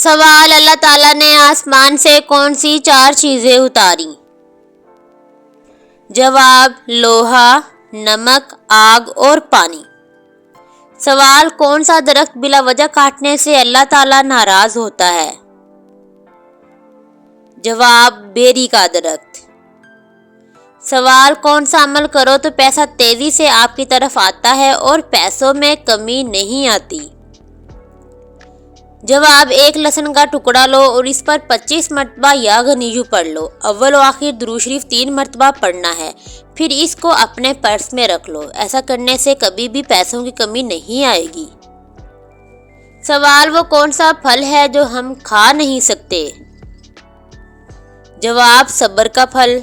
سوال: اللہ تعالیٰ نے آسمان سے کون سی 4 چیزیں اتاری؟ جواب: لوہا، نمک، آگ اور پانی۔ سوال: کون سا درخت بلا وجہ کاٹنے سے اللہ تعالیٰ ناراض ہوتا ہے؟ جواب: بیری کا درخت۔ سوال: کون سا عمل کرو تو پیسہ تیزی سے آپ کی طرف آتا ہے اور پیسوں میں کمی نہیں آتی؟ جواب: ایک لہسن کا ٹکڑا لو اور اس پر 25 مرتبہ یا غنیجو پڑھ لو۔ اول و آخر درود شریف 3 مرتبہ پڑھنا ہے، پھر اس کو اپنے پرس میں رکھ لو۔ ایسا کرنے سے کبھی بھی پیسوں کی کمی نہیں آئے گی۔ سوال: وہ کون سا پھل ہے جو ہم کھا نہیں سکتے؟ جواب: صبر کا پھل۔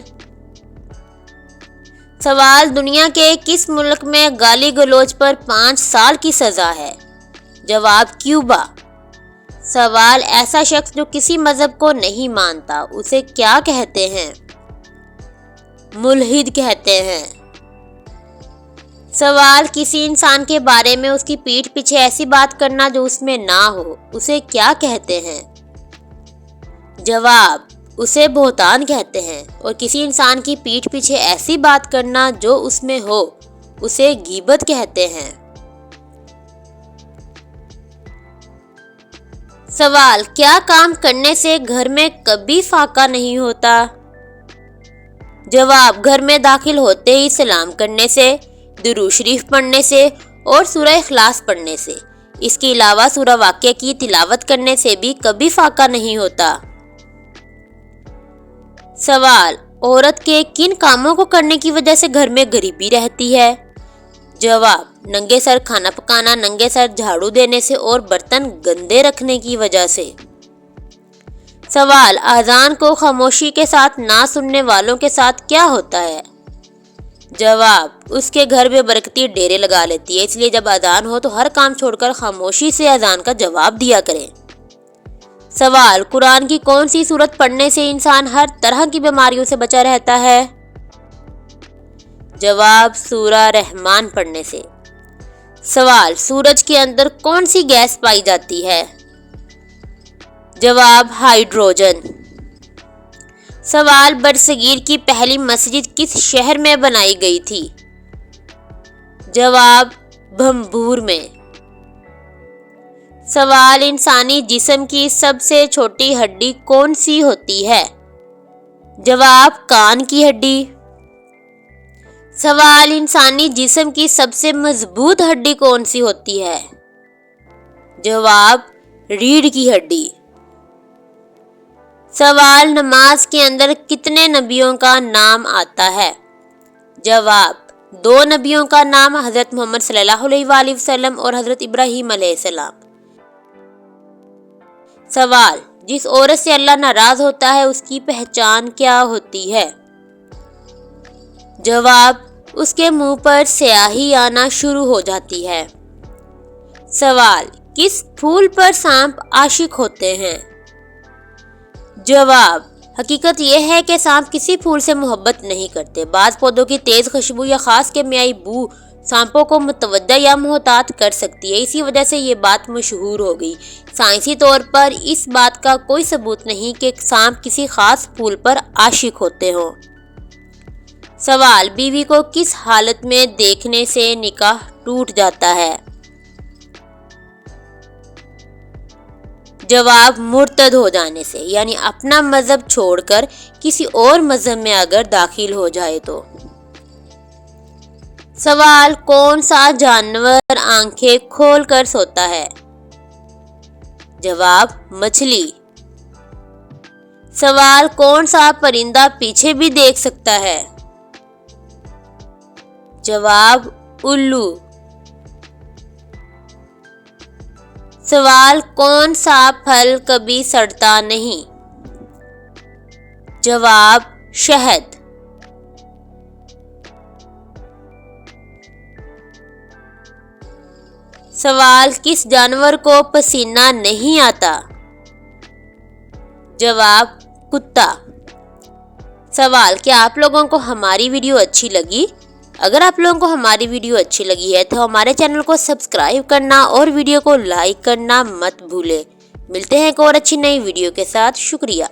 سوال: دنیا کے کس ملک میں گالی گلوچ پر 5 سال کی سزا ہے؟ جواب: کیوبا۔ سوال: ایسا شخص جو کسی مذہب کو نہیں مانتا اسے کیا کہتے ہیں؟ ملحد کہتے ہیں۔ سوال: کسی انسان کے بارے میں اس کی پیٹھ پیچھے ایسی بات کرنا جو اس میں نہ ہو اسے کیا کہتے ہیں؟ جواب: اسے بہتان کہتے ہیں۔ اور کسی انسان کی پیٹھ پیچھے ایسی بات کرنا جو اس میں ہو اسے غیبت کہتے ہیں۔ سوال: کیا کام کرنے سے گھر میں کبھی فاقہ نہیں ہوتا؟ جواب: گھر میں داخل ہوتے ہی سلام کرنے سے، درود شریف پڑھنے سے اور سورہ اخلاص پڑھنے سے۔ اس کے علاوہ سورہ واقعہ کی تلاوت کرنے سے بھی کبھی فاقہ نہیں ہوتا۔ سوال: عورت کے کن کاموں کو کرنے کی وجہ سے گھر میں غریبی رہتی ہے؟ جواب: ننگے سر کھانا پکانا، ننگے سر جھاڑو دینے سے اور برتن گندے رکھنے کی وجہ سے۔ سوال: اذان کو خاموشی کے ساتھ نہ سننے والوں کے ساتھ کیا ہوتا ہے؟ جواب: اس کے گھر میں برکتی ڈیرے لگا لیتی ہے، اس لیے جب اذان ہو تو ہر کام چھوڑ کر خاموشی سے اذان کا جواب دیا کریں۔ سوال: قرآن کی کون سی سورت پڑھنے سے انسان ہر طرح کی بیماریوں سے بچا رہتا ہے؟ جواب: سورہ رحمان پڑھنے سے۔ سوال: سورج کے اندر کون سی گیس پائی جاتی ہے؟ جواب: ہائیڈروجن۔ سوال: برصغیر کی پہلی مسجد کس شہر میں بنائی گئی تھی؟ جواب: بھنبھور میں۔ سوال: انسانی جسم کی سب سے چھوٹی ہڈی کون سی ہوتی ہے؟ جواب: کان کی ہڈی۔ سوال: انسانی جسم کی سب سے مضبوط ہڈی کون سی ہوتی ہے؟ جواب: ریڑھ کی ہڈی۔ سوال: نماز کے اندر کتنے نبیوں کا نام آتا ہے؟ جواب: 2 نبیوں کا نام، حضرت محمد صلی اللہ علیہ وآلہ وسلم اور حضرت ابراہیم علیہ السلام۔ سوال: جس عورت سے اللہ ناراض ہوتا ہے اس کی پہچان کیا ہوتی ہے؟ جواب: اس کے منہ پر سیاہی آنا شروع ہو جاتی ہے۔ سوال: کس پھول پر سانپ عاشق ہوتے ہیں؟ جواب: حقیقت یہ ہے کہ سانپ کسی پھول سے محبت نہیں کرتے۔ بعض پودوں کی تیز خوشبو یا خاص کیمیائی بو سانپوں کو متوجہ یا محتاط کر سکتی ہے، اسی وجہ سے یہ بات مشہور ہو گئی۔ سائنسی طور پر اس بات کا کوئی ثبوت نہیں کہ سانپ کسی خاص پھول پر عاشق ہوتے ہوں۔ سوال: بیوی کو کس حالت میں دیکھنے سے نکاح ٹوٹ جاتا ہے؟ جواب: مرتد ہو جانے سے، یعنی اپنا مذہب چھوڑ کر کسی اور مذہب میں اگر داخل ہو جائے تو۔ سوال: کون سا جانور آنکھیں کھول کر سوتا ہے؟ جواب: مچھلی۔ سوال: کون سا پرندہ پیچھے بھی دیکھ سکتا ہے؟ جواب: الو۔ سوال: کون سا پھل کبھی سڑتا نہیں؟ جواب: شہد۔ سوال: کس جانور کو پسینہ نہیں آتا؟ جواب: کتا۔ سوال: کیا آپ لوگوں کو ہماری ویڈیو اچھی لگی؟ اگر آپ لوگوں کو ہماری ویڈیو اچھی لگی ہے تو ہمارے چینل کو سبسکرائب کرنا اور ویڈیو کو لائک کرنا مت بھولیں۔ ملتے ہیں ایک اور اچھی نئی ویڈیو کے ساتھ، شکریہ۔